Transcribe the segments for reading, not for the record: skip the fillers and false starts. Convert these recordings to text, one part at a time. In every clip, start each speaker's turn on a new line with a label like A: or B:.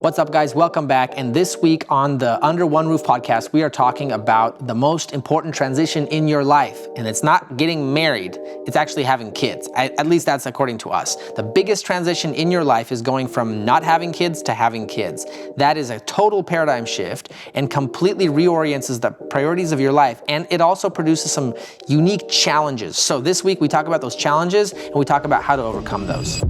A: What's up, guys? Welcome back. And this week on the Under One Roof podcast, we are talking about the most important transition in your life. And it's not getting married, it's actually having kids. At least that's according to us. The biggest transition in your life is going from not having kids to having kids. That is a total paradigm shift and completely reorients the priorities of your life. And it also produces some unique challenges. So this week we talk about those challenges and we talk about how to overcome those.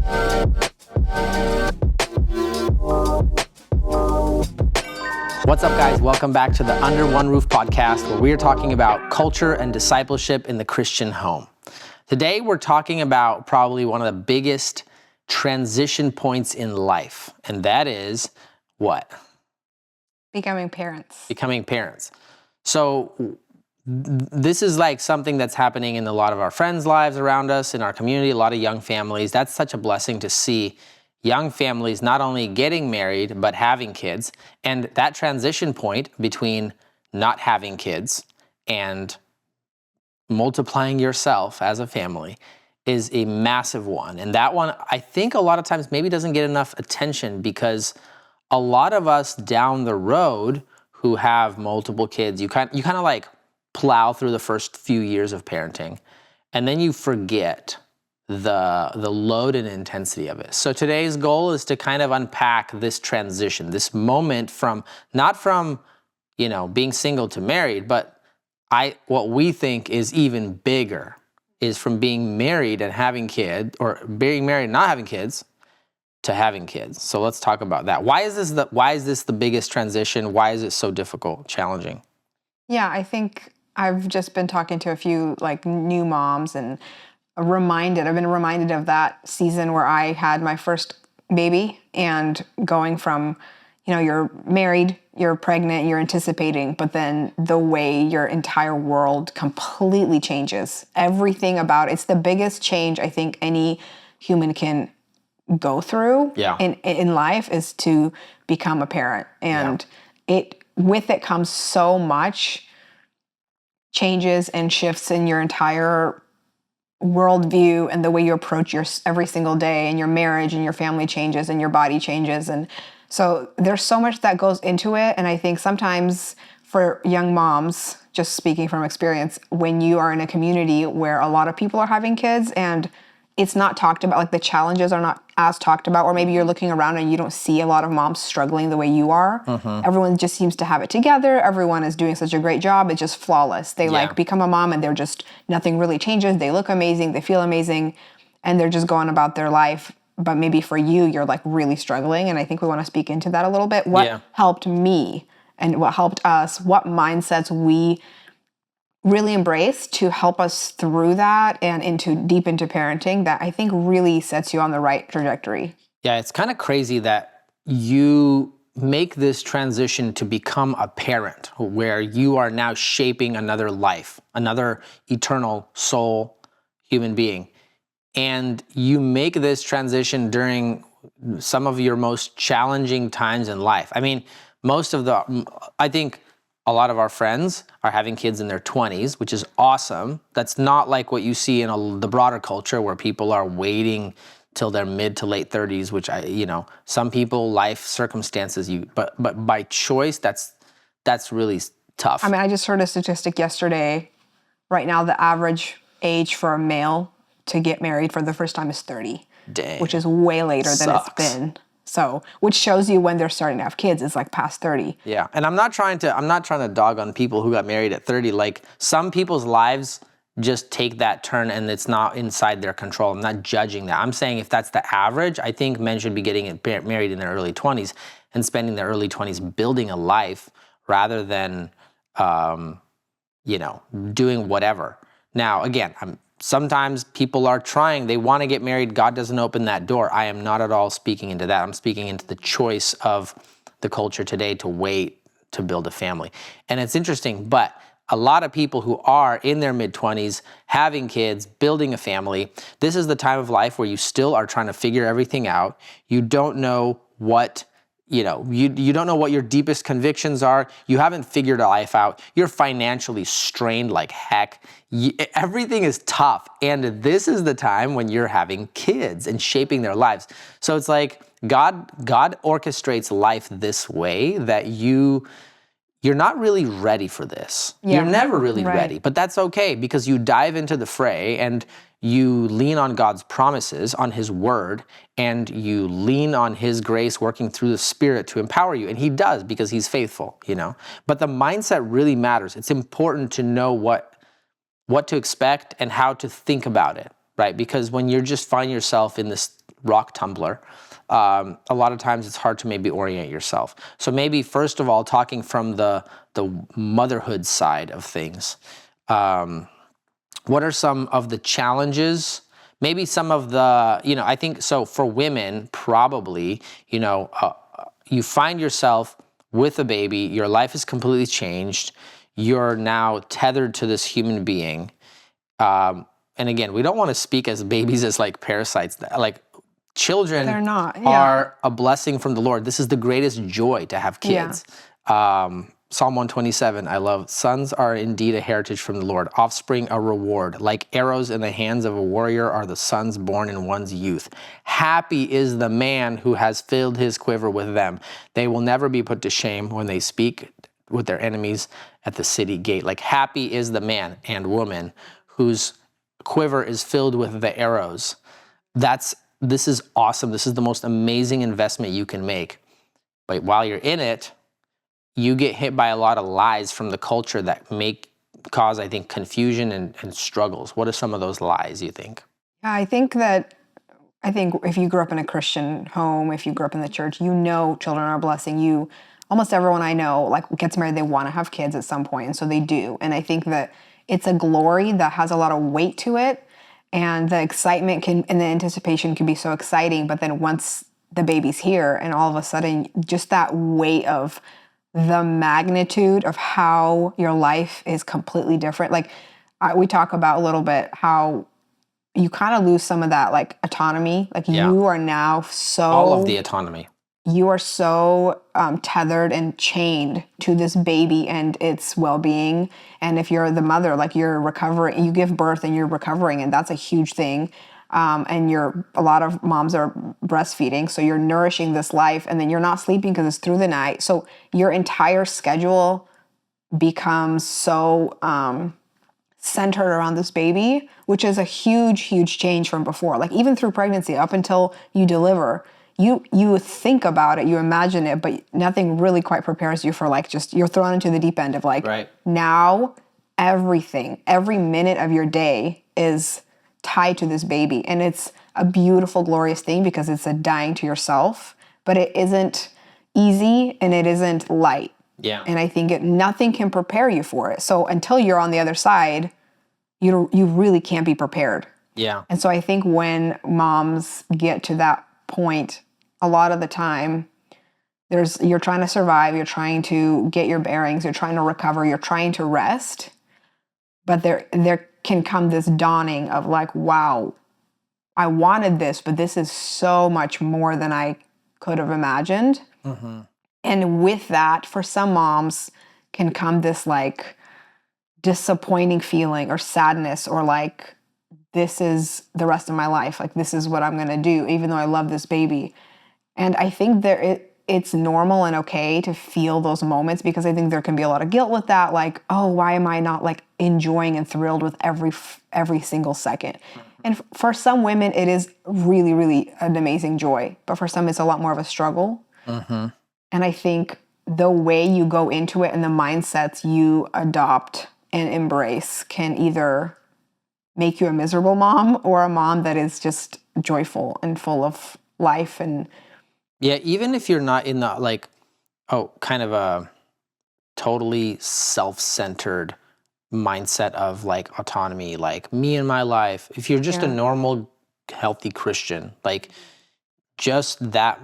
A: What's up, guys? Welcome back to the Under One Roof podcast, where we are talking about culture and discipleship in the Christian home. Today, we're talking about probably one of the biggest transition points in life, and that is what?
B: Becoming parents.
A: Becoming parents. So this is like something that's happening in a lot of our friends' lives around us, in our community, a lot of young families. That's such a blessing to see young families not only getting married, but having kids. And that transition point between not having kids and multiplying yourself as a family is a massive one. And that one, I think a lot of times maybe doesn't get enough attention because a lot of us down the road who have multiple kids, you kind of like plow through the first few years of parenting, and then you forget the load and intensity of it. So today's goal is to kind of unpack this transition, this moment from, not from, being single to married, but what we think is even bigger is from being married and having kids, or being married and not having kids, to having kids. So let's talk about that. Why is this the biggest transition? Why is it so difficult, challenging?
B: Yeah, I think I've just been talking to a few new moms and I've been reminded of that season where I had my first baby and going from, you're married, you're pregnant, you're anticipating, but then the way your entire world completely changes. Everything about it's the biggest change I think any human can go through in life is to become a parent. And with it comes so much changes and shifts in your entire worldview and the way you approach your every single day, and your marriage and your family changes and your body changes. And so there's so much that goes into it. And I think sometimes for young moms, just speaking from experience, when you are in a community where a lot of people are having kids and it's not talked about, like the challenges are not as talked about, or maybe you're looking around and you don't see a lot of moms struggling the way you are. Mm-hmm. Everyone just seems to have it together. Everyone is doing such a great job. It's just flawless. They become a mom and they're just, nothing really changes. They look amazing. They feel amazing. And they're just going about their life. But maybe for you, you're really struggling. And I think we want to speak into that a little bit. What helped me and what helped us, what mindsets we really embrace to help us through that and deep into parenting that I think really sets you on the right trajectory.
A: Yeah, it's kind of crazy that you make this transition to become a parent where you are now shaping another life, another eternal soul human being. And you make this transition during some of your most challenging times in life. I mean, I think a lot of our friends are having kids in their 20s, which is awesome. That's not like what you see in the broader culture where people are waiting till their mid to late 30s, which some people, life circumstances, but by choice, that's really tough.
B: I mean, I just heard a statistic yesterday. Right now, the average age for a male to get married for the first time is 30.
A: Dang.
B: Which is way later than it's been. So, which shows you when they're starting to have kids, it's past 30.
A: Yeah, and I'm not trying to dog on people who got married at 30. Like, some people's lives just take that turn and it's not inside their control. I'm not judging that. I'm saying if that's the average, I think men should be getting married in their early 20s and spending their early 20s building a life rather than, doing whatever. Now, again, sometimes people are trying, they want to get married. God doesn't open that door. I am not at all speaking into that. I'm speaking into the choice of the culture today to wait to build a family. And it's interesting, but a lot of people who are in their mid-20s, having kids, building a family, this is the time of life where you still are trying to figure everything out. You don't know what you don't know what your deepest convictions are. You haven't figured life out. You're financially strained like heck. Everything is tough. And this is the time when you're having kids and shaping their lives. So it's like, God orchestrates life this way that you're not really ready for this.
B: Yeah.
A: You're never really
B: Right.
A: ready, but that's okay because you dive into the fray and you lean on God's promises, on his word, and you lean on his grace working through the Spirit to empower you. And he does because he's faithful, you know. But the mindset really matters. It's important to know what to expect and how to think about it, right? Because when you just find yourself in this rock tumbler, a lot of times it's hard to maybe orient yourself. So maybe first of all, talking from the motherhood side of things, what are some of the challenges? Maybe some of the, I think, so for women, probably, you find yourself with a baby, your life is completely changed, you're now tethered to this human being. And again, we don't want to speak as babies as like parasites. Like children
B: They're not,
A: are a blessing from the Lord. This is the greatest joy to have kids. Psalm 127, I love, sons are indeed a heritage from the Lord, offspring a reward. Like arrows in the hands of a warrior are the sons born in one's youth. Happy is the man who has filled his quiver with them. They will never be put to shame when they speak with their enemies at the city gate. Like happy is the man and woman whose quiver is filled with the arrows. This is awesome. This is the most amazing investment you can make. But while you're in it, you get hit by a lot of lies from the culture that cause, I think, confusion and struggles. What are some of those lies, you think?
B: Yeah, I think if you grew up in a Christian home, if you grew up in the church, children are a blessing. Almost everyone I know, like, gets married, they want to have kids at some point, and so they do. And I think that it's a glory that has a lot of weight to it, and the excitement and the anticipation can be so exciting, but then once the baby's here, and all of a sudden, just that weight of the magnitude of how your life is completely different. Like we talk about a little bit how you kind of lose some of that like autonomy. Like you are now
A: all of the autonomy.
B: You are so tethered and chained to this baby and its well-being. And if you're the mother, like you're recovering, you give birth and you're recovering, and that's a huge thing. And a lot of moms are breastfeeding, so you're nourishing this life, and then you're not sleeping because it's through the night. So your entire schedule becomes so centered around this baby, which is a huge, huge change from before. Like even through pregnancy, up until you deliver, you think about it, you imagine it, but nothing really quite prepares you for like just you're thrown into the deep end of like now every minute of your day is tied to this baby. And it's a beautiful, glorious thing because it's a dying to yourself, but it isn't easy and it isn't light.
A: Yeah.
B: And I think nothing can prepare you for it. So until you're on the other side, you really can't be prepared.
A: Yeah.
B: And so I think when moms get to that point, a lot of the time, you're trying to survive, you're trying to get your bearings, you're trying to recover, you're trying to rest, but there can come this dawning of like, wow, I wanted this, but this is so much more than I could have imagined.
A: Mm-hmm.
B: And with that, for some moms can come this like disappointing feeling or sadness or like, this is the rest of my life. Like, this is what I'm going to do, even though I love this baby. And I think it's normal and okay to feel those moments because I think there can be a lot of guilt with that. Like, oh, why am I not like enjoying and thrilled with every single second? Mm-hmm. And for some women, it is really, really an amazing joy. But for some, it's a lot more of a struggle.
A: Mm-hmm.
B: And I think the way you go into it and the mindsets you adopt and embrace can either make you a miserable mom or a mom that is just joyful and full of life. And
A: yeah, even if you're not in the kind of a totally self-centered mindset of like autonomy, like me and my life, if you're just a normal, healthy Christian, like just that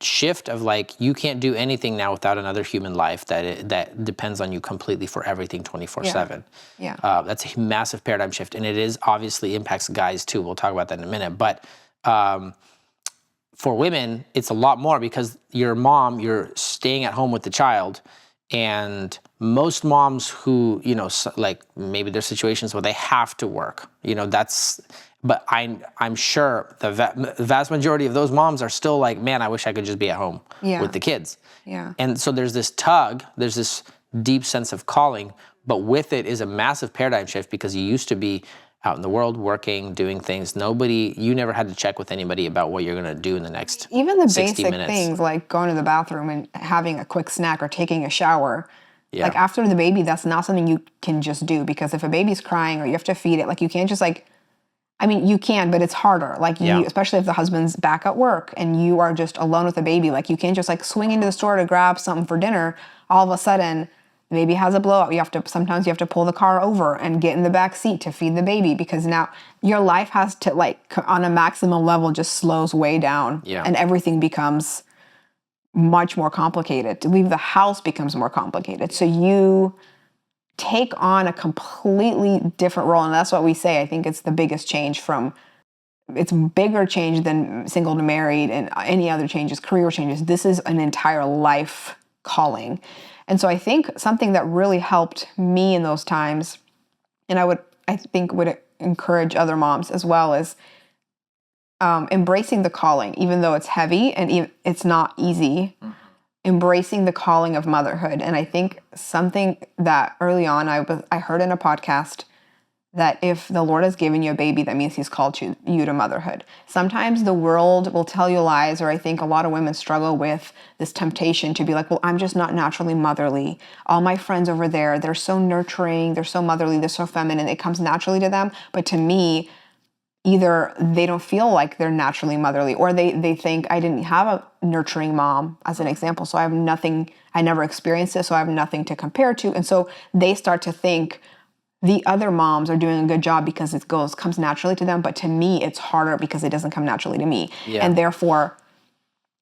A: shift of like, you can't do anything now without another human life that depends on you completely for everything 24/7.
B: Yeah.
A: That's a massive paradigm shift. And it is obviously impacts guys too. We'll talk about that in a minute. But for women, it's a lot more because you're a mom, you're staying at home with the child, and most moms who, like maybe there's situations where they have to work, but I'm sure the vast majority of those moms are still like, man, I wish I could just be at home with the kids.
B: Yeah.
A: And so there's this deep sense of calling, but with it is a massive paradigm shift, because you used to be out in the world working, doing things. You never had to check with anybody about what you're going to do in the next
B: Even the
A: 60
B: basic
A: minutes.
B: things like going to the bathroom and having a quick snack or taking a shower.
A: Yeah.
B: Like after the baby, that's not something you can just do, because if a baby's crying or you have to feed it, like you can't just you can, but it's harder. Like especially if the husband's back at work and you are just alone with the baby, like you can't just like swing into the store to grab something for dinner. All of a sudden, the baby has a blowout. Sometimes you have to pull the car over and get in the back seat to feed the baby, because now your life has to, like, on a maximum level, just slows way down.
A: Yeah.
B: And everything becomes much more complicated. To leave the house becomes more complicated. So you take on a completely different role. And that's what we say. I think it's the biggest change it's bigger change than single to married and any other changes, career changes. This is an entire life calling. And so I think something that really helped me in those times, and I think would encourage other moms as well, is embracing the calling, even though it's heavy and it's not easy. Embracing the calling of motherhood. And I think something that early on I heard in a podcast, that if the Lord has given you a baby, that means he's called you to motherhood. Sometimes the world will tell you lies, or I think a lot of women struggle with this temptation to be like, well, I'm just not naturally motherly. All my friends over there, they're so nurturing, they're so motherly, they're so feminine, it comes naturally to them. But to me, either they don't feel like they're naturally motherly, or they think, I didn't have a nurturing mom, as an example, so I never experienced it, so I have nothing to compare to. And so they start to think the other moms are doing a good job because it comes naturally to them, but to me, it's harder because it doesn't come naturally to me.
A: Yeah.
B: And therefore,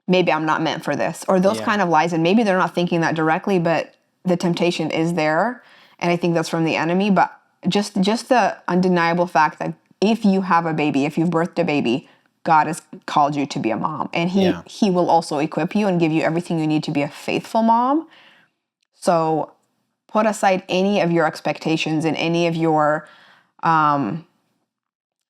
B: maybe I'm not meant for this, or those kind of lies. And maybe they're not thinking that directly, but the temptation is there. And I think that's from the enemy. But just the undeniable fact that if you have a baby, if you've birthed a baby, God has called you to be a mom. And he will also equip you and give you everything you need to be a faithful mom. So put aside any of your expectations and any of your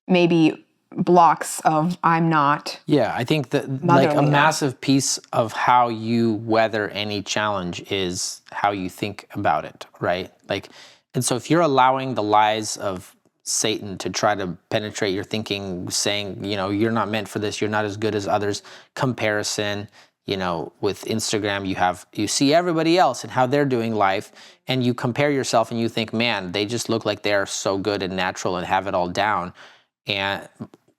B: maybe blocks of I'm not.
A: Yeah, I think that like a massive piece of how you weather any challenge is how you think about it, right? Like, and so if you're allowing the lies of Satan to try to penetrate your thinking, saying, you're not meant for this, you're not as good as others, comparison, with Instagram, you see everybody else and how they're doing life, and you compare yourself and you think, man, they just look like they're so good and natural and have it all down.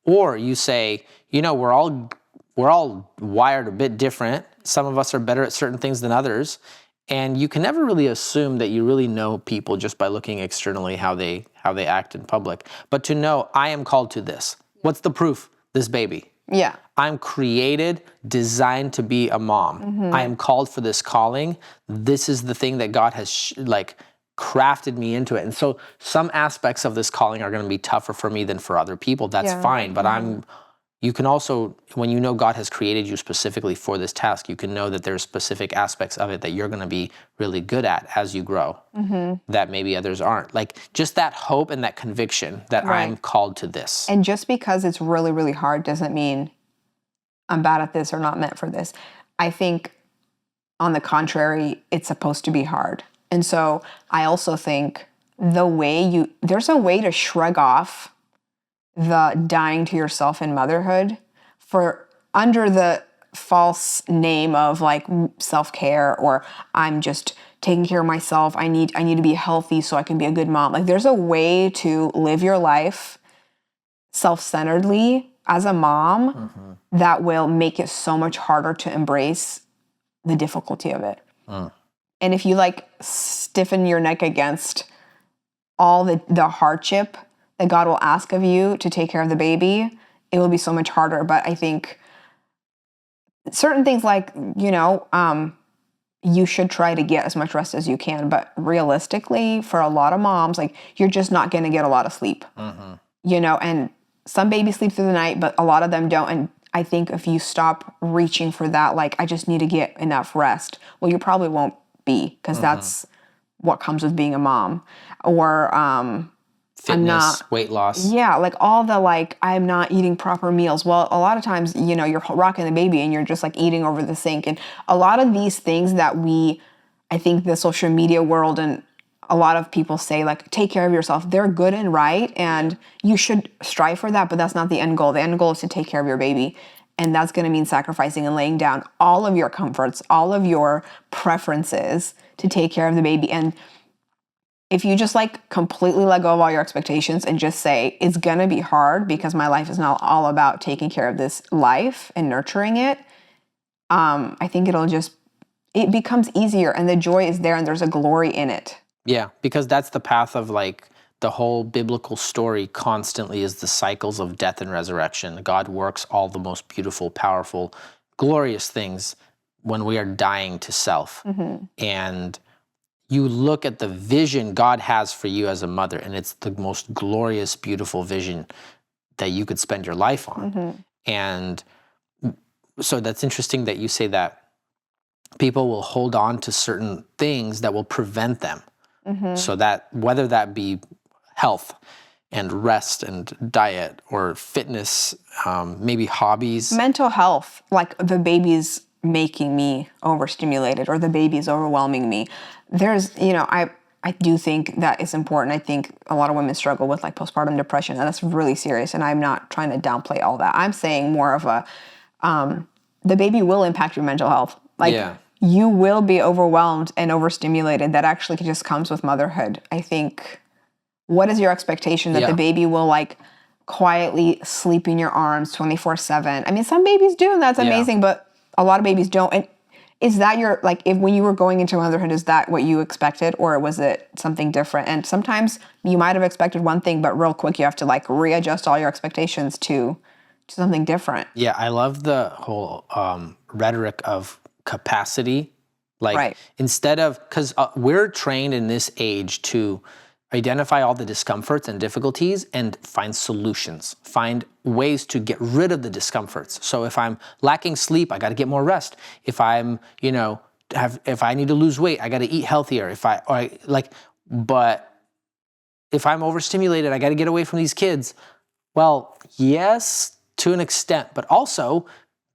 A: Or you say, we're all wired a bit different. Some of us are better at certain things than others. And you can never really assume that you really know people just by looking externally how they act in public. But to know, I am called to this. What's the proof? This baby.
B: Yeah.
A: I'm created, designed to be a mom. Mm-hmm. I am called for this calling. This is the thing that God has crafted me into it. And so some aspects of this calling are going to be tougher for me than for other people. That's fine. But you can also, when you know God has created you specifically for this task, you can know that there's specific aspects of it that you're going to be really good at as you grow, that maybe others aren't. Like just that hope and that conviction that I'm called to this.
B: And just because it's really, really hard doesn't mean I'm bad at this or not meant for this. I think, on the contrary, it's supposed to be hard. And so I also think there's a way to shrug off the dying to yourself in motherhood for under the false name of like self-care, or I'm just taking care of myself. I need to be healthy so I can be a good mom. Like there's a way to live your life self-centeredly as a mom that will make it so much harder to embrace the difficulty of it. And if you like stiffen your neck against all the hardship that God will ask of you to take care of the baby, it will be so much harder. But I think certain things like, you should try to get as much rest as you can. But realistically, for a lot of moms, like you're just not going to get a lot of sleep, and some babies sleep through the night, but a lot of them don't. And I think if you stop reaching for that, like I just need to get enough rest, well, you probably won't be, because that's what comes with being a mom, or
A: Fitness, weight loss.
B: yeah, like all the like, I'm not eating proper meals. Well, a lot of times, you're rocking the baby and you're just like eating over the sink. And a lot of these things that I think the social media world and a lot of people say like, take care of yourself. They're good and right. And you should strive for that, but that's not the end goal. The end goal is to take care of your baby. And that's going to mean sacrificing and laying down all of your comforts, all of your preferences to take care of the baby. And if you just like completely let go of all your expectations and just say, it's going to be hard because my life is not all about taking care of this life and nurturing it, I think it becomes easier and the joy is there and there's a glory in it.
A: Yeah, because that's the path of like the whole biblical story constantly is the cycles of death and resurrection. God works all the most beautiful, powerful, glorious things when we are dying to self. And you look at the vision God has for you as a mother, and it's the most glorious, beautiful vision that you could spend your life on. And so that's interesting that you say that people will hold on to certain things that will prevent them. So that whether that be health and rest and diet or fitness, maybe hobbies.
B: Mental health, like the baby's making me overstimulated or the baby's overwhelming me. There's, I do think that is important. I think a lot of women struggle with like postpartum depression, and that's really serious. And I'm not trying to downplay all that. I'm saying more of the baby will impact your mental health. Like you will be overwhelmed and overstimulated. That actually just comes with motherhood. I think, what is your expectation that the baby will like quietly sleep in your arms 24/7? I mean, some babies do, and that's amazing, but a lot of babies don't. And is that your, like, if when you were going into motherhood, is that what you expected, or was it something different? And sometimes you might have expected one thing, but real quick you have to like readjust all your expectations to something different.
A: Yeah, I love the whole rhetoric of capacity. Like instead of, because we're trained in this age to identify all the discomforts and difficulties and find solutions, find ways to get rid of the discomforts. So if I'm lacking sleep, I got to get more rest. If I'm, if I need to lose weight, I got to eat healthier. But if I'm overstimulated, I got to get away from these kids. Well, yes, to an extent, but also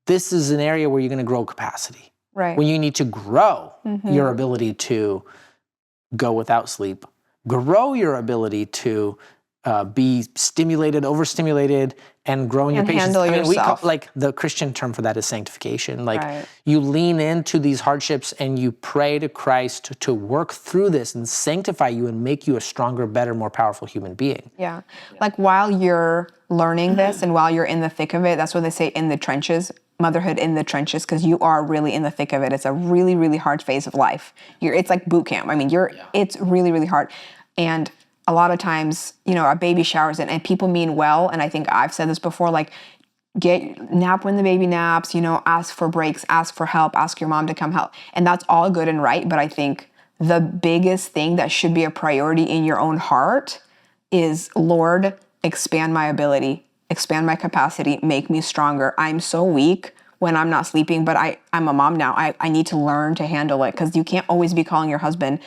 A: this is an area where you're going to grow capacity.
B: Right.
A: When you need to grow your ability to go without sleep, grow your ability to be stimulated, overstimulated, and growing your patience.
B: Handle yourself.
A: We call, like, the Christian term for that is sanctification. Like you lean into these hardships and you pray to Christ to work through this and sanctify you and make you a stronger, better, more powerful human being.
B: Yeah. Like while you're learning this and while you're in the thick of it, that's what they say in the trenches. Motherhood in the trenches, because you are really in the thick of it. It's a really, really hard phase of life. It's like boot camp. I mean, it's really, really hard. And a lot of times, a baby showers in, and people mean well. And I think I've said this before, like, nap when the baby naps, ask for breaks, ask for help, ask your mom to come help. And that's all good and right. But I think the biggest thing that should be a priority in your own heart is, Lord, expand my ability, expand my capacity, make me stronger. I'm so weak when I'm not sleeping, but I'm a mom now. I need to learn to handle it, because you can't always be calling your husband,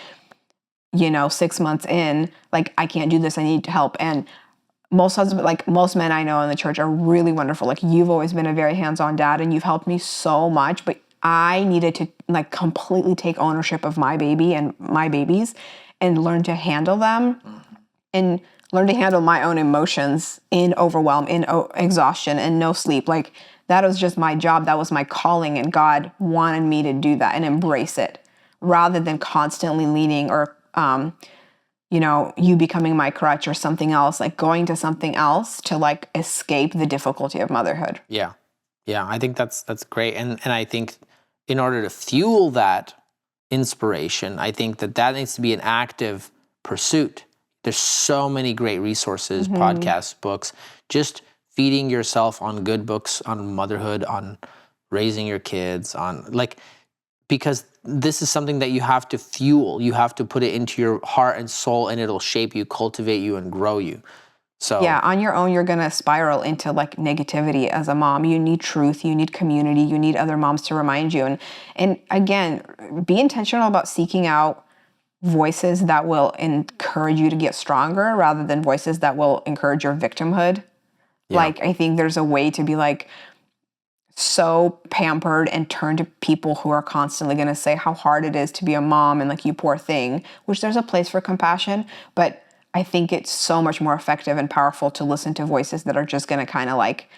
B: 6 months in, like, I can't do this, I need help. And most men I know in the church are really wonderful. Like, you've always been a very hands-on dad and you've helped me so much, but I needed to like completely take ownership of my baby and my babies and learn to handle them and learn to handle my own emotions in overwhelm, in exhaustion, and no sleep. Like, that was just my job. That was my calling. And God wanted me to do that and embrace it, rather than constantly leaning or, you becoming my crutch or something else, like going to something else to like escape the difficulty of motherhood.
A: Yeah. Yeah. I think that's great. And I think in order to fuel that inspiration, I think that needs to be an active pursuit. There's so many great resources, podcasts, books, just feeding yourself on good books on motherhood, on raising your kids, because this is something that you have to fuel. You have to put it into your heart and soul, and it'll shape you, cultivate you, and grow you. So
B: yeah, on your own, you're going to spiral into like negativity as a mom. You need truth, you need community, you need other moms to remind you. And again, be intentional about seeking out voices that will encourage you to get stronger rather than voices that will encourage your victimhood.
A: Yeah.
B: Like, I think there's a way to be like so pampered and turn to people who are constantly going to say how hard it is to be a mom and like, you poor thing, which there's a place for compassion. But I think it's so much more effective and powerful to listen to voices that are just going to kind of like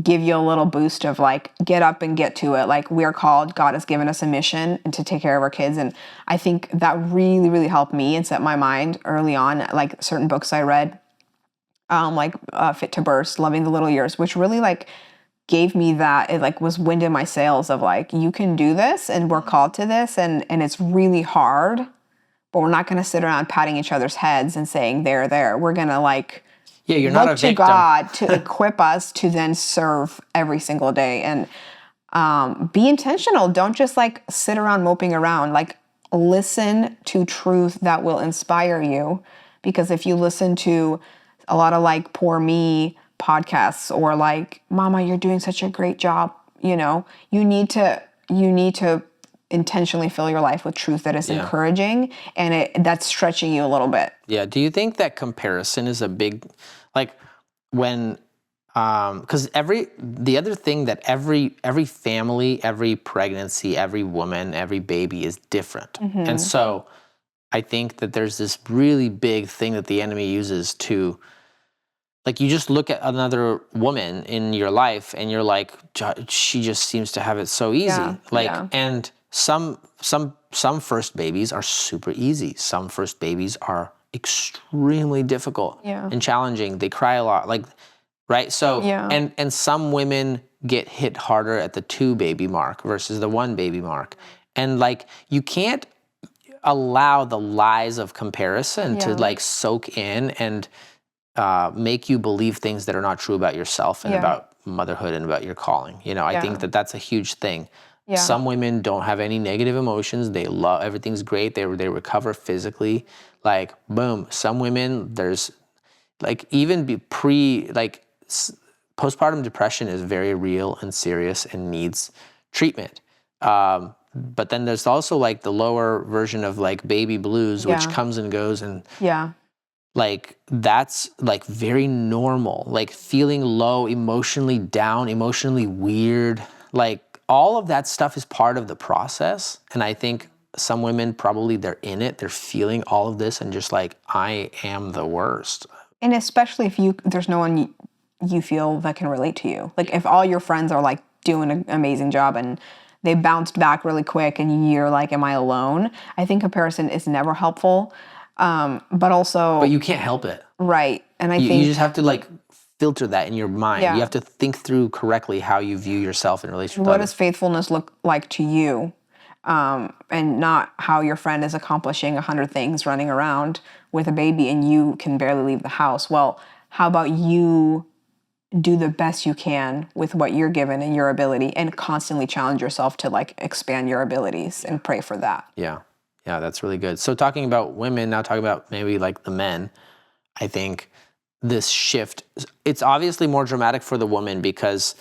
B: give you a little boost of like, get up and get to it. Like, we're called, God has given us a mission and to take care of our kids. And I think that really, really helped me and set my mind early on. Like certain books I read, Fit to Burst, Loving the Little Years, which really like gave me that, it like was wind in my sails of like, you can do this and we're called to this, and it's really hard, but we're not going to sit around patting each other's heads and saying there. We're going to like
A: You're not a
B: look to
A: victim.
B: God to equip us to then serve every single day, and be intentional. Don't just like sit around moping around. Like, listen to truth that will inspire you, because if you listen to a lot of like poor me podcasts or like, mama, you're doing such a great job, you need to intentionally fill your life with truth that is encouraging, and that's stretching you a little bit.
A: Yeah. Do you think that comparison is a big, like when, because the other thing that every family, every pregnancy, every woman, every baby is different.
B: Mm-hmm.
A: And so I think that there's this really big thing that the enemy uses to, like, you just look at another woman in your life and you're like, she just seems to have it so easy. And some first babies are super easy. Some first babies are extremely difficult and challenging. They cry a lot, like, right? So, and some women get hit harder at the 2 baby mark versus the 1 baby mark. And like, you can't allow the lies of comparison to like soak in and make you believe things that are not true about yourself and about motherhood and about your calling. I think that that's a huge thing. Some women don't have any negative emotions. They love, everything's great. They recover physically. Like, boom. Some women, there's like, even postpartum depression is very real and serious and needs treatment. But then there's also like the lower version of like baby blues, which comes and goes, and like, that's like very normal, like feeling low, emotionally down, emotionally weird. Like, all of that stuff is part of the process. And I think some women probably, they're in it, they're feeling all of this and just like, I am the worst. And
B: especially if there's no one you feel that can relate to you. Like, if all your friends are like doing an amazing job and they bounced back really quick and you're like, am I alone? I think comparison is never helpful. But
A: you can't help it.
B: Right. And I think
A: you just have to like filter that in your mind. You have to think through correctly how you view yourself in relation to
B: what
A: others.
B: does faithfulness look like to you? And not how your friend is accomplishing 100 things running around with a baby and you can barely leave the house. Well, how about you do the best you can with what you're given and your ability, and constantly challenge yourself to like expand your abilities and pray for that.
A: Yeah, that's really good. So talking about women, now talking about maybe like the men, I think this shift, it's obviously more dramatic for the woman because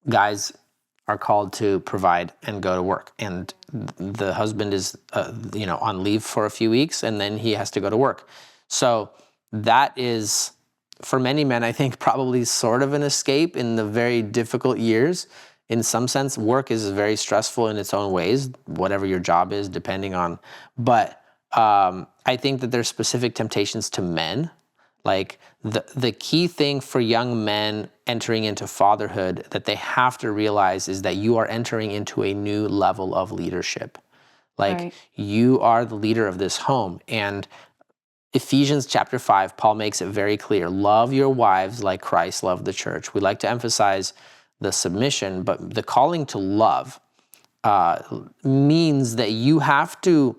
A: guys are called to provide and go to work, and the husband is on leave for a few weeks and then he has to go to work. So that is, for many men, I think, probably sort of an escape in the very difficult years. In some sense, work is very stressful in its own ways, whatever your job is, depending on. But I think that there's specific temptations to men. Like, the key thing for young men entering into fatherhood that they have to realize is that you are entering into a new level of leadership. Like, you are the leader of this home. And Ephesians chapter 5, Paul makes it very clear. Love your wives like Christ loved the church. We like to emphasize the submission, but the calling to love means that you have to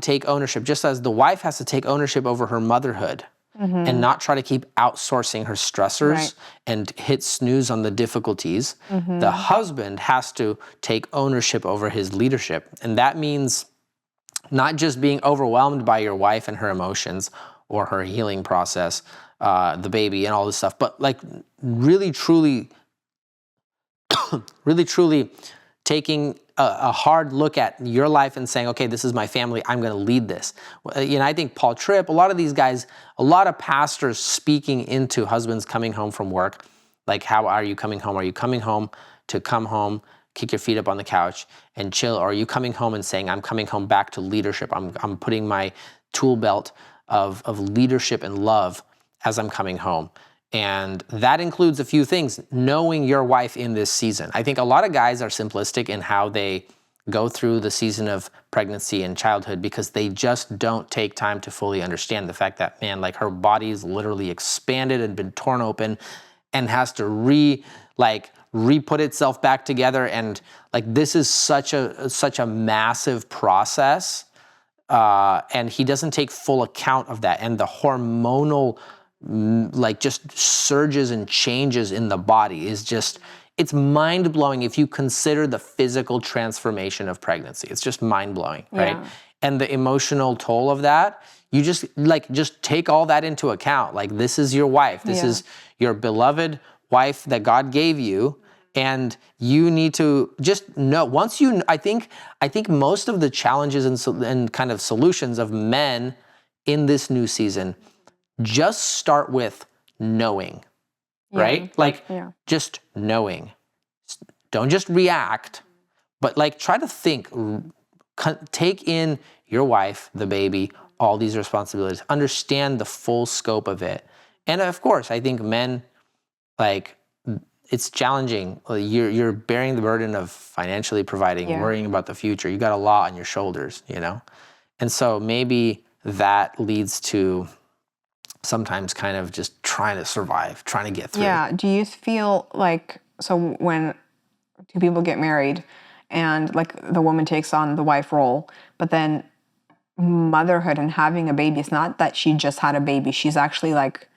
A: take ownership, just as the wife has to take ownership over her motherhood and not try to keep outsourcing her stressors and hit snooze on the difficulties. The husband has to take ownership over his leadership. And that means not just being overwhelmed by your wife and her emotions or her healing process, the baby and all this stuff, but like really truly taking a hard look at your life and saying, okay, this is my family, I'm going to lead this. I think Paul Tripp, a lot of these guys, a lot of pastors speaking into husbands coming home from work, like, how are you coming home? Are you coming home to come home, kick your feet up on the couch and chill? Or are you coming home and saying, I'm coming home back to leadership. I'm putting my tool belt of leadership and love as I'm coming home. And that includes a few things, knowing your wife in this season. I think a lot of guys are simplistic in how they go through the season of pregnancy and childhood because they just don't take time to fully understand the fact that, man, like her body is literally expanded and been torn open and has to re-put itself back together. And like, this is such a massive process. And he doesn't take full account of that. And the hormonal just surges and changes in the body is just, it's mind-blowing if you consider the physical transformation of pregnancy. It's just mind-blowing, right?
B: Yeah.
A: And the emotional toll of that, you just take all that into account. Like, this is your wife. This is your beloved wife that God gave you. And you need to just know, I think most of the challenges and kind of solutions of men in this new season just start with knowing, right? Just knowing. Don't just react, but like, try to think, take in your wife, the baby, all these responsibilities, understand the full scope of it. And of course, I think men, like, it's challenging. You're bearing the burden of financially providing, worrying about the future. You got a lot on your shoulders, And so maybe that leads to sometimes kind of just trying to survive, trying to get through.
B: Yeah. Do you feel like, so when two people get married and like the woman takes on the wife role, but then motherhood and having a baby, it's not that she just had a baby. She's actually like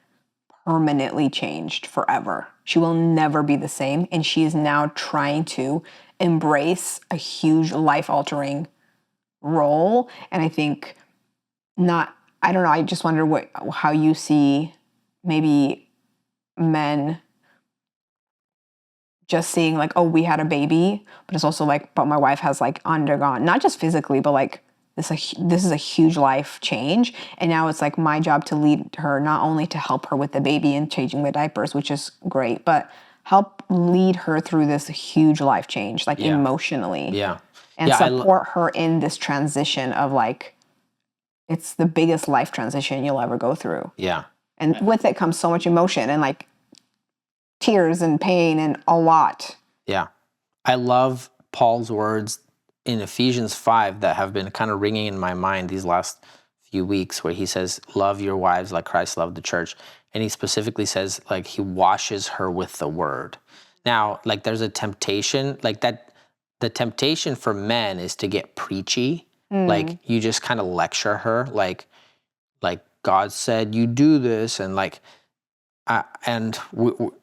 B: permanently changed forever. She will never be the same. And she is now trying to embrace a huge life-altering role. And I think I don't know, I just wonder how you see maybe men just seeing like, oh, we had a baby, but it's also like, but my wife has like undergone, not just physically, but like this is a huge life change. And now it's like my job to lead her, not only to help her with the baby and changing the diapers, which is great, but help lead her through this huge life change, like emotionally.
A: Yeah.
B: And support her in this transition of like, it's the biggest life transition you'll ever go through.
A: Yeah.
B: And with it comes so much emotion and like tears and pain and a lot.
A: Yeah. I love Paul's words in Ephesians 5 that have been kind of ringing in my mind these last few weeks, where he says, love your wives like Christ loved the church. And he specifically says, like, he washes her with the word. Now, like, there's a temptation, like that, the temptation for men is to get preachy. Like, you just kind of lecture her, like God said you do this, and like,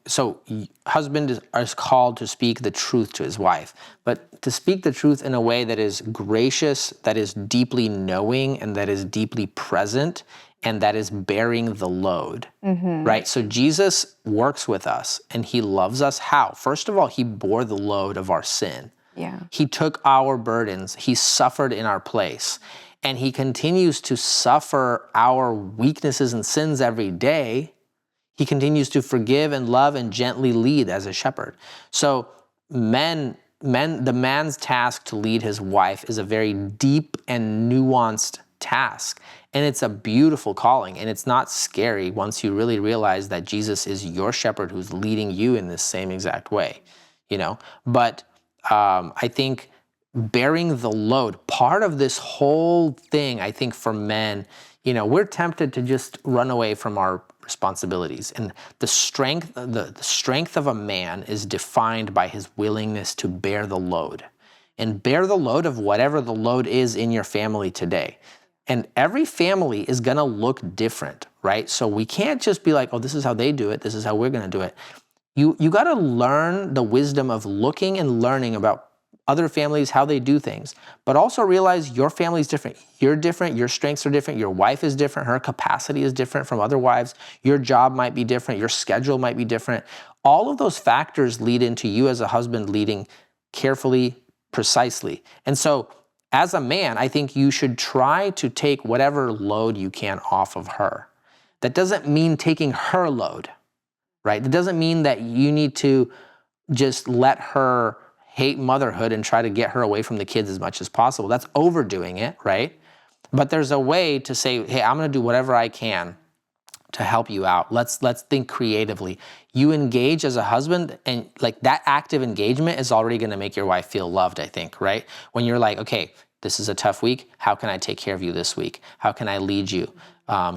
A: so husband is called to speak the truth to his wife, but to speak the truth in a way that is gracious, that is deeply knowing, and that is deeply present, and that is bearing the load, right? So Jesus works with us, and he loves us. How? First of all, he bore the load of our sin.
B: Yeah.
A: He took our burdens. He suffered in our place. And he continues to suffer our weaknesses and sins every day. He continues to forgive and love and gently lead as a shepherd. So the man's task to lead his wife is a very deep and nuanced task. And it's a beautiful calling. And it's not scary once you really realize that Jesus is your shepherd who's leading you in this same exact way, But I think bearing the load, part of this whole thing, I think for men, we're tempted to just run away from our responsibilities. And the strength of a man is defined by his willingness to bear the load, and bear the load of whatever the load is in your family today. And every family is going to look different, right? So we can't just be like, oh, this is how they do it, this is how we're going to do it. You got to learn the wisdom of looking and learning about other families, how they do things, but also realize your family is different. You're different, your strengths are different, your wife is different, her capacity is different from other wives, your job might be different, your schedule might be different. All of those factors lead into you as a husband leading carefully, Precisely. And so as a man, I think you should try to take whatever load you can off of her. That doesn't mean taking her load, right? It doesn't mean that you need to just let her hate motherhood and try to get her away from the kids as much as possible. That's overdoing it, right? But there's a way to say, hey, I'm going to do whatever I can to help you out. Let's think creatively. You engage as a husband, and like that active engagement is already going to make your wife feel loved, I think, right? When you're like, okay, this is a tough week. How can I take care of you this week? How can I lead you?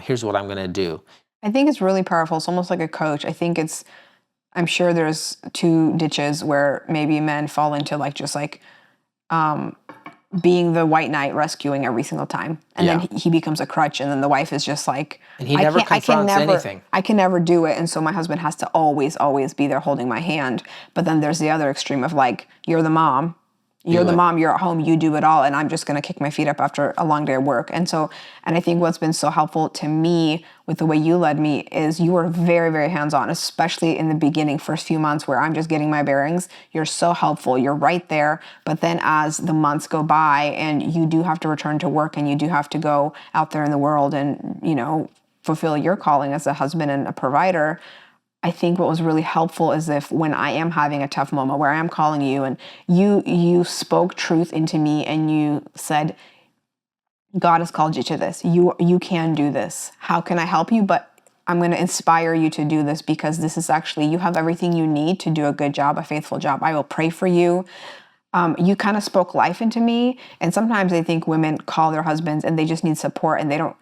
A: Here's what I'm going to do.
B: I think it's really powerful. It's almost like a coach. I'm sure there's two ditches where maybe men fall into being the white knight rescuing every single time. And then he becomes a crutch, and then the wife is just like,
A: and he never confronts anything.
B: I can never do it. And so my husband has to always be there holding my hand. But then there's the other extreme of like, you're the mom. You're the mom, you're at home, you do it all, and I'm just going to kick my feet up after a long day of work. And I think what's been so helpful to me with the way you led me is you were very, very hands-on, especially in the beginning, first few months where I'm just getting my bearings. You're so helpful. You're right there. But then as the months go by and you do have to return to work and you do have to go out there in the world and, fulfill your calling as a husband and a provider, I think what was really helpful is if when I am having a tough moment where I am calling you and you spoke truth into me and you said, God has called you to this. You can do this. How can I help you? But I'm going to inspire you to do this because this is actually, you have everything you need to do a good job, a faithful job. I will pray for you. You kind of spoke life into me. And sometimes I think women call their husbands and they just need support, and they don't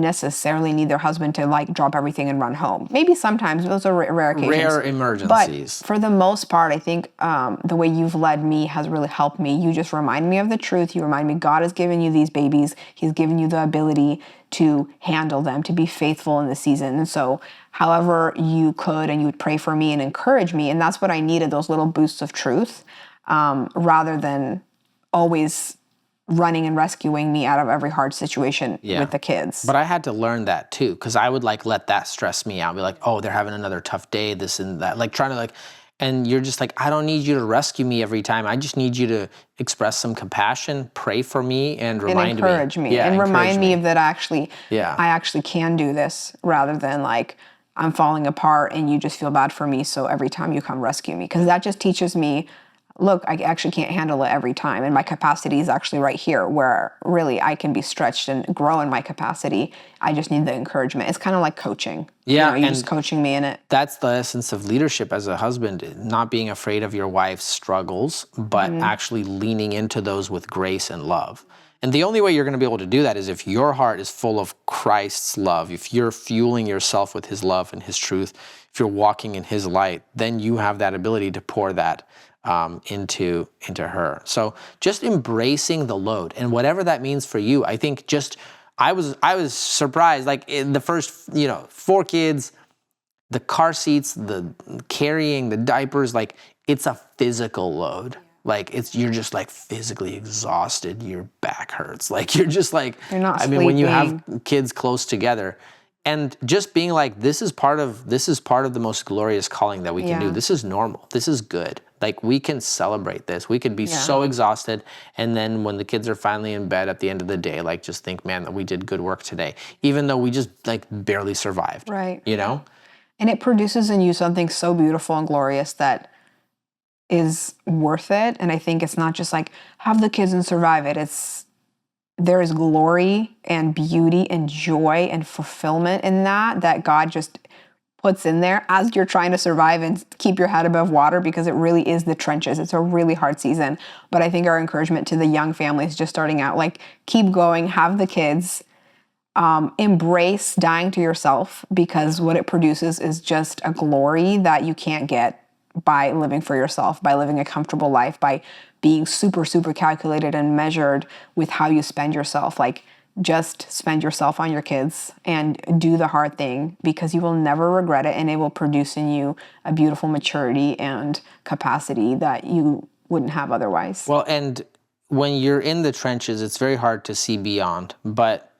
B: necessarily need their husband to like drop everything and run home. Maybe sometimes, those are rare occasions.
A: Rare emergencies.
B: But for the most part, I think the way you've led me has really helped me. You just remind me of the truth. You remind me God has given you these babies. He's given you the ability to handle them, to be faithful in the season. And so however you could, and you would pray for me and encourage me. And that's what I needed, those little boosts of truth, rather than always running and rescuing me out of every hard situation with the kids.
A: But I had to learn that too, because I would like let that stress me out. Be like, oh, they're having another tough day, this and that. Like trying to like, and you're just like, I don't need you to rescue me every time. I just need you to express some compassion, pray for me, and
B: encourage me.
A: Yeah,
B: and remind me of that I actually can do this, rather than like I'm falling apart and you just feel bad for me. So every time you come rescue me, because that just teaches me, look, I actually can't handle it every time. And my capacity is actually right here where really I can be stretched and grow in my capacity. I just need the encouragement. It's kind of like coaching.
A: Yeah.
B: You're just coaching me in it.
A: That's the essence of leadership as a husband, not being afraid of your wife's struggles, but actually leaning into those with grace and love. And the only way you're going to be able to do that is if your heart is full of Christ's love, if you're fueling yourself with his love and his truth, if you're walking in his light, then you have that ability to pour that into her. So just embracing the load, and whatever that means for you. I think I was surprised, like in the first 4 kids, the car seats, the carrying, the diapers, like it's a physical load. Like you're just like physically exhausted. Your back hurts. Like you're just like,
B: you're not
A: I mean, when you have kids close together, and just being like, this is part of the most glorious calling that we can do. This is normal. This is good. Like we can celebrate this. We could be so exhausted, and then when the kids are finally in bed at the end of the day, like just think, man, that we did good work today, even though we just like barely survived.
B: Right.
A: And
B: it produces in you something so beautiful and glorious that is worth it. And I think it's not just like have the kids and survive it. There is glory and beauty and joy and fulfillment in that God just puts in there as you're trying to survive and keep your head above water, because it really is the trenches. It's a really hard season. But I think our encouragement to the young families just starting out, like keep going, have the kids, embrace dying to yourself, because what it produces is just a glory that you can't get by living for yourself, by living a comfortable life, by being super, super calculated and measured with how you spend yourself. Like just spend yourself on your kids and do the hard thing, because you will never regret it, and it will produce in you a beautiful maturity and capacity that you wouldn't have otherwise.
A: Well, and when you're in the trenches, it's very hard to see beyond. But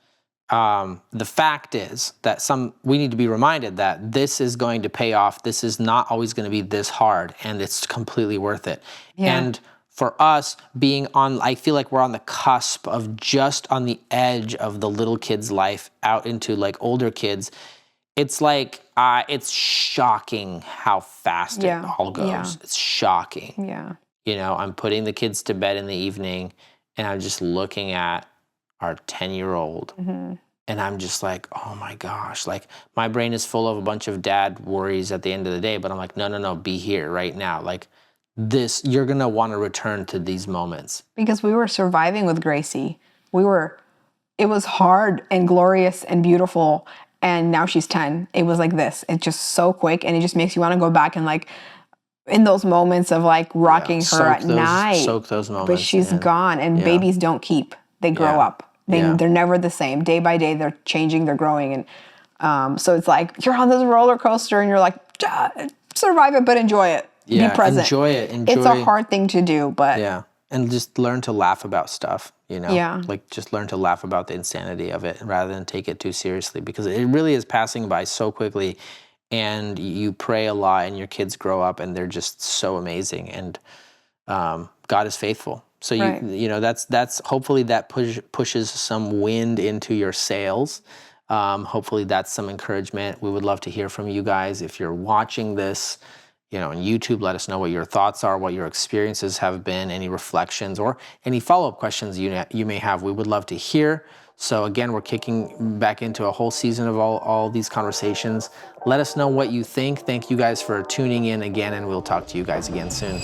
A: the fact is that we need to be reminded that this is going to pay off. This is not always going to be this hard, and it's completely worth it.
B: Yeah.
A: And for us being on, I feel like we're on the cusp of just on the edge of the little kid's life out into like older kids. It's like, it's shocking how fast it all goes.
B: Yeah.
A: It's shocking.
B: Yeah.
A: You know, I'm putting the kids to bed in the evening and I'm just looking at our 10-year-old and I'm just like, oh my gosh, like my brain is full of a bunch of dad worries at the end of the day, but I'm like, no, be here right now. Like this, you're going to want to return to these moments.
B: Because we were surviving with Gracie. It was hard and glorious and beautiful. And now she's 10. It was like this. It's just so quick. And it just makes you want to go back and like, in those moments of like rocking her at night.
A: Soak those moments.
B: But she's gone. And babies don't keep. They grow up. They're never the same. Day by day, they're changing, they're growing. And so it's like, you're on this roller coaster and you're like, survive it, but enjoy it.
A: Yeah,
B: be present.
A: Enjoy it.
B: It's a hard thing to do, but.
A: Yeah. And just learn to laugh about stuff, you know?
B: Yeah.
A: Like just learn to laugh about the insanity of it rather than take it too seriously, because it really is passing by so quickly. And you pray a lot and your kids grow up and they're just so amazing. And God is faithful. So you know, that's hopefully that pushes some wind into your sails. Hopefully that's some encouragement. We would love to hear from you guys. If you're watching this, you know, on YouTube, let us know what your thoughts are, what your experiences have been, any reflections or any follow-up questions you may have. We would love to hear. So again, we're kicking back into a whole season of all these conversations. Let us know what you think. Thank you guys for tuning in again, and we'll talk to you guys again soon.